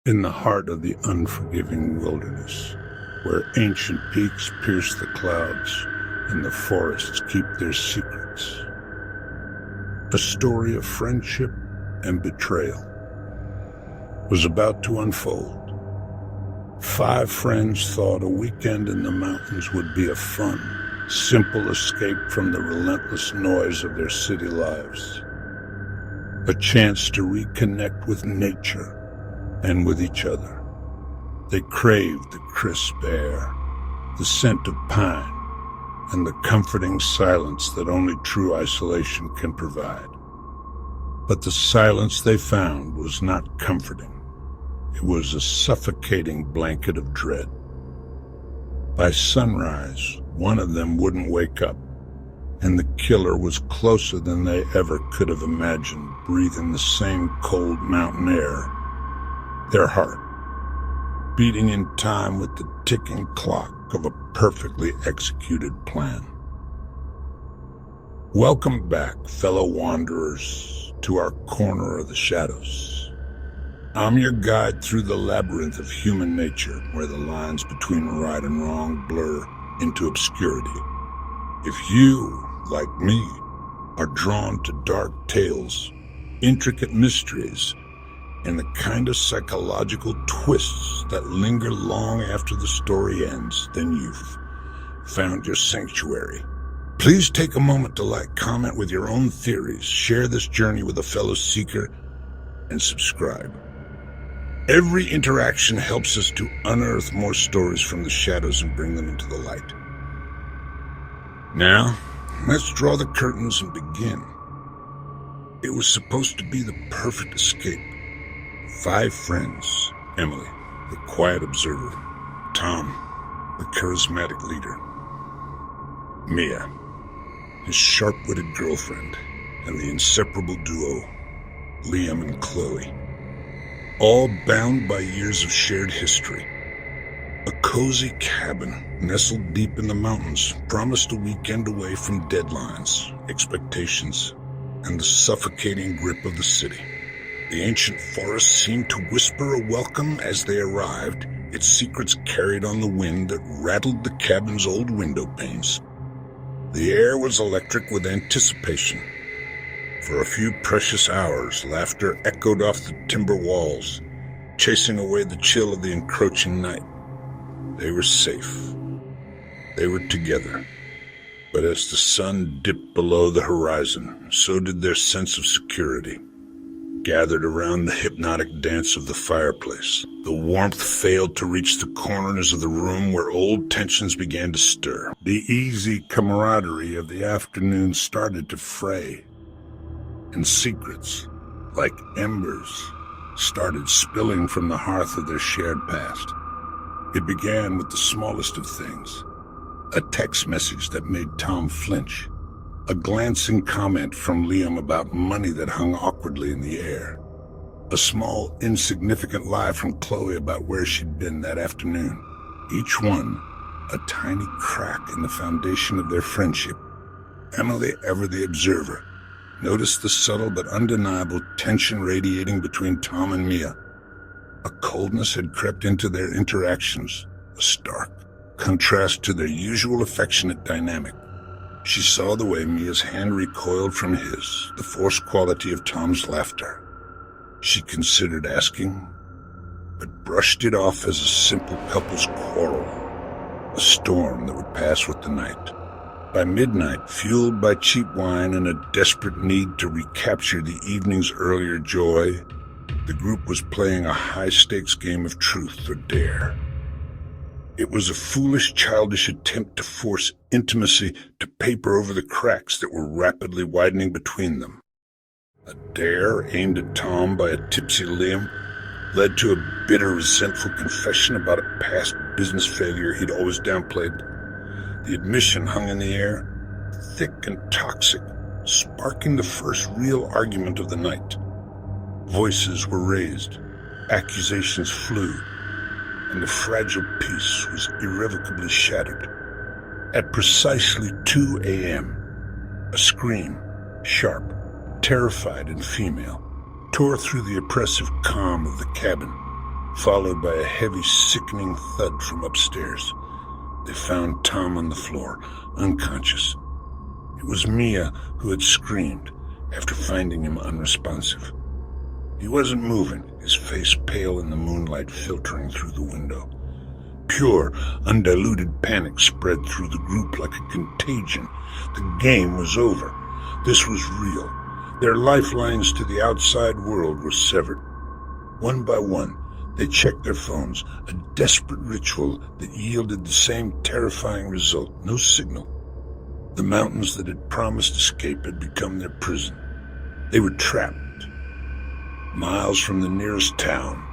In the heart of the unforgiving wilderness, where ancient peaks pierce the clouds and the forests keep their secrets, a story of friendship and betrayal was about to unfold. 5 friends thought a weekend in the mountains would be a fun, simple escape from the relentless noise of their city lives. A chance to reconnect with nature and with each other. They craved the crisp air, the scent of pine, and the comforting silence that only true isolation can provide. But the silence they found was not comforting. It was a suffocating blanket of dread. By sunrise, one of them wouldn't wake up, and the killer was closer than they ever could have imagined, breathing the same cold mountain air. Their heart beating in time with the ticking clock of a perfectly executed plan. Welcome back, fellow wanderers, to our corner of the shadows. I'm your guide through the labyrinth of human nature, where the lines between right and wrong blur into obscurity. If you, like me, are drawn to dark tales, intricate mysteries, and the kind of psychological twists that linger long after the story ends, then you've found your sanctuary. Please take a moment to like, comment with your own theories, share this journey with a fellow seeker, and subscribe. Every interaction helps us to unearth more stories from the shadows and bring them into the light. Now, let's draw the curtains and begin. It was supposed to be the perfect escape. 5 friends: Emily, the quiet observer; Tom, the charismatic leader; Mia, his sharp-witted girlfriend; and the inseparable duo, Liam and Chloe. All bound by years of shared history. A cozy cabin nestled deep in the mountains promised a weekend away from deadlines, expectations, and the suffocating grip of the city. The ancient forest seemed to whisper a welcome as they arrived, its secrets carried on the wind that rattled the cabin's old window panes. The air was electric with anticipation. For a few precious hours, laughter echoed off the timber walls, chasing away the chill of the encroaching night. They were safe. They were together. But as the sun dipped below the horizon, so did their sense of security. Gathered around the hypnotic dance of the fireplace, the warmth failed to reach the corners of the room where old tensions began to stir. The easy camaraderie of the afternoon started to fray, and secrets, like embers, started spilling from the hearth of their shared past. It began with the smallest of things. A text message that made Tom flinch. A glancing comment from Liam about money that hung awkwardly in the air. A small, insignificant lie from Chloe about where she'd been that afternoon. Each one a tiny crack in the foundation of their friendship. Emily, ever the observer, noticed the subtle but undeniable tension radiating between Tom and Mia. A coldness had crept into their interactions, a stark contrast to their usual affectionate dynamic. She saw the way Mia's hand recoiled from his, the forced quality of Tom's laughter. She considered asking, but brushed it off as a simple couple's quarrel, a storm that would pass with the night. By midnight, fueled by cheap wine and a desperate need to recapture the evening's earlier joy, the group was playing a high-stakes game of truth or dare. It was a foolish, childish attempt to force intimacy to paper over the cracks that were rapidly widening between them. A dare aimed at Tom by a tipsy Liam led to a bitter, resentful confession about a past business failure he'd always downplayed. The admission hung in the air, thick and toxic, sparking the first real argument of the night. Voices were raised, accusations flew, and the fragile peace was irrevocably shattered. At precisely 2 a.m., a scream, sharp, terrified and female, tore through the oppressive calm of the cabin. followed by a heavy, sickening thud from upstairs. They found Tom on the floor, unconscious. It was Mia who had screamed after finding him unresponsive. He wasn't moving, his face pale in the moonlight filtering through the window. Pure, undiluted panic spread through the group like a contagion. The game was over. This was real. Their lifelines to the outside world were severed. One by one, they checked their phones, a desperate ritual that yielded the same terrifying result. No signal. The mountains that had promised escape had become their prison. They were trapped, miles from the nearest town,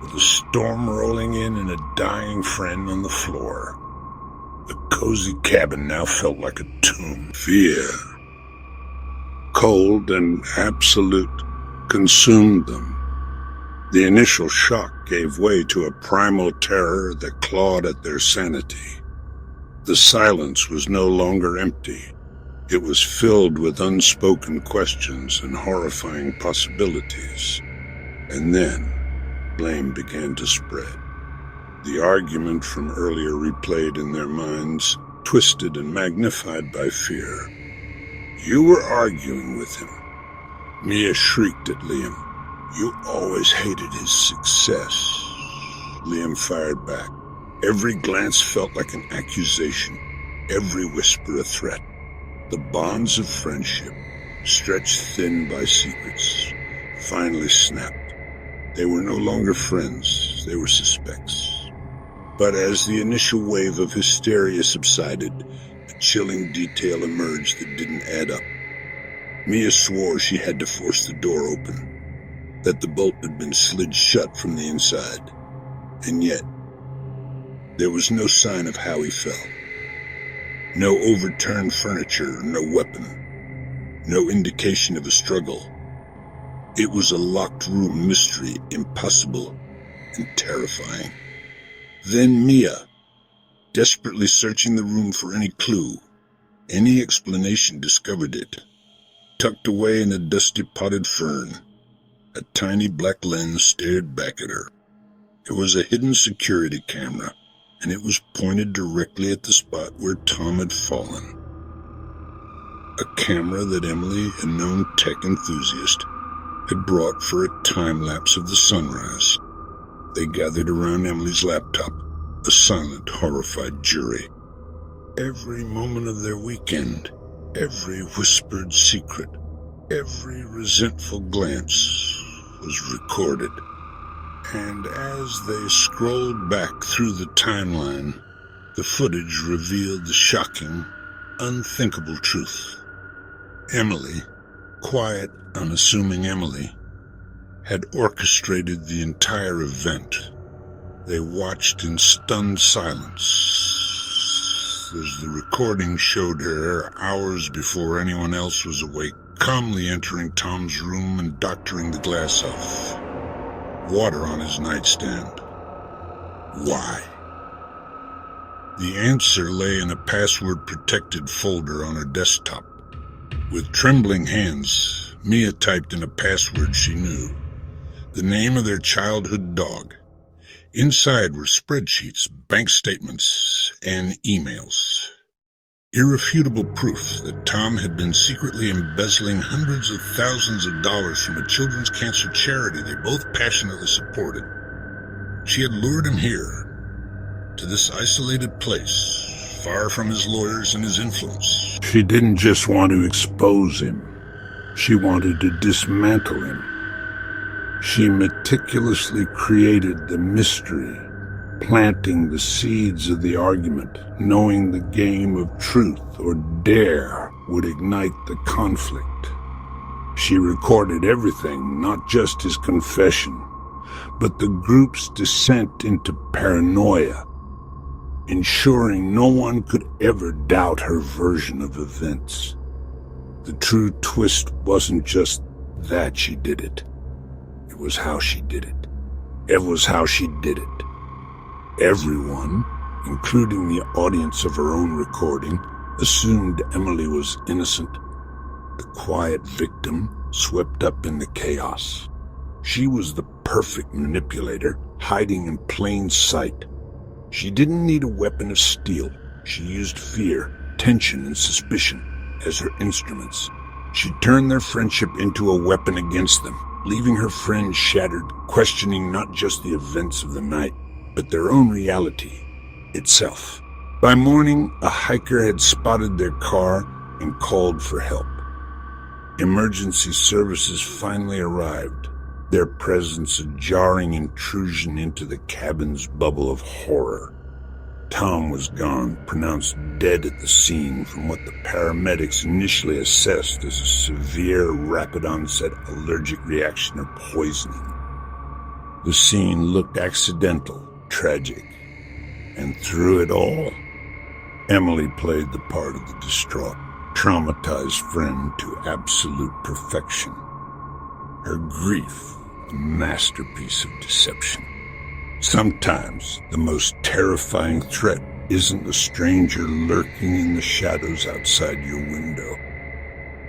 with a storm rolling in and a dying friend on the floor. The cozy cabin now felt like a tomb. Fear, cold and absolute, consumed them. The initial shock gave way to a primal terror that clawed at their sanity. The silence was no longer empty. It was filled with unspoken questions and horrifying possibilities. And then, blame began to spread. The argument from earlier replayed in their minds, twisted and magnified by fear. You were arguing with him. Mia shrieked at Liam. You always hated his success. Liam fired back. Every glance felt like an accusation, every whisper a threat. The bonds of friendship, stretched thin by secrets, finally snapped. They were no longer friends, they were suspects. But as the initial wave of hysteria subsided, a chilling detail emerged that didn't add up. Mia swore she had to force the door open, that the bolt had been slid shut from the inside. And yet, there was no sign of how he fell. No overturned furniture, no weapon, no indication of a struggle. It was a locked room mystery, impossible and terrifying. Then Mia, desperately searching the room for any clue, any explanation, discovered it. Tucked away in a dusty potted fern, a tiny black lens stared back at her. It was a hidden security camera, and it was pointed directly at the spot where Tom had fallen. A camera that Emily, a known tech enthusiast, had brought for a time-lapse of the sunrise. They gathered around Emily's laptop, a silent, horrified jury. Every moment of their weekend, every whispered secret, every resentful glance was recorded. And as they scrolled back through the timeline, the footage revealed the shocking, unthinkable truth. Emily, quiet, unassuming Emily, had orchestrated the entire event. They watched in stunned silence as the recording showed her hours before anyone else was awake, calmly entering Tom's room and doctoring the glass off. Water on his nightstand. Why? The answer lay in a password-protected folder on her desktop. With trembling hands, Mia typed in a password she knew. The name of their childhood dog. Inside were spreadsheets, bank statements, and emails. Irrefutable proof that Tom had been secretly embezzling hundreds of thousands of dollars from a children's cancer charity they both passionately supported. She had lured him here, to this isolated place, far from his lawyers and his influence. She didn't just want to expose him. She wanted to dismantle him. She meticulously created the mystery, planting the seeds of the argument, knowing the game of truth or dare would ignite the conflict. She recorded everything, not just his confession, but the group's descent into paranoia, ensuring no one could ever doubt her version of events. The true twist wasn't just that she did it. It was how she did it. It was how she did it. Everyone, including the audience of her own recording, assumed Emily was innocent, the quiet victim swept up in the chaos. She was the perfect manipulator, hiding in plain sight. She didn't need a weapon of steel. She used fear, tension, and suspicion as her instruments. She turned their friendship into a weapon against them, leaving her friends shattered, questioning not just the events of the night, but their own reality itself. By morning, a hiker had spotted their car and called for help. Emergency services finally arrived, their presence a jarring intrusion into the cabin's bubble of horror. Tom was gone, pronounced dead at the scene from what the paramedics initially assessed as a severe rapid-onset allergic reaction or poisoning. The scene looked accidental, tragic, and through it all, Emily played the part of the distraught, traumatized friend to absolute perfection. Her grief, a masterpiece of deception. Sometimes the most terrifying threat isn't the stranger lurking in the shadows outside your window.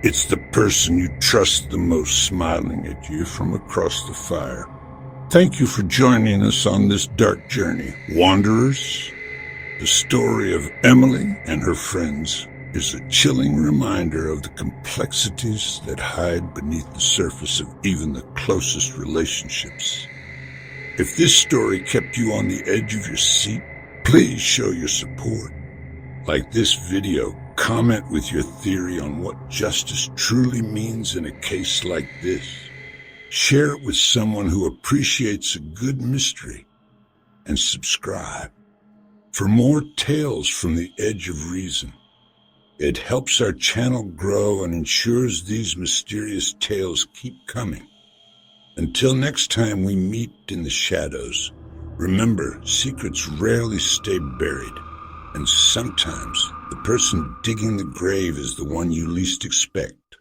It's the person you trust the most smiling at you from across the fire. Thank you for joining us on this dark journey, wanderers. The story of Emily and her friends is a chilling reminder of the complexities that hide beneath the surface of even the closest relationships. If this story kept you on the edge of your seat, please show your support. Like this video, comment with your theory on what justice truly means in a case like this. Share it with someone who appreciates a good mystery, and subscribe for more tales from the edge of reason. It helps our channel grow and ensures these mysterious tales keep coming. Until next time we meet in the shadows, remember, secrets rarely stay buried, and sometimes the person digging the grave is the one you least expect.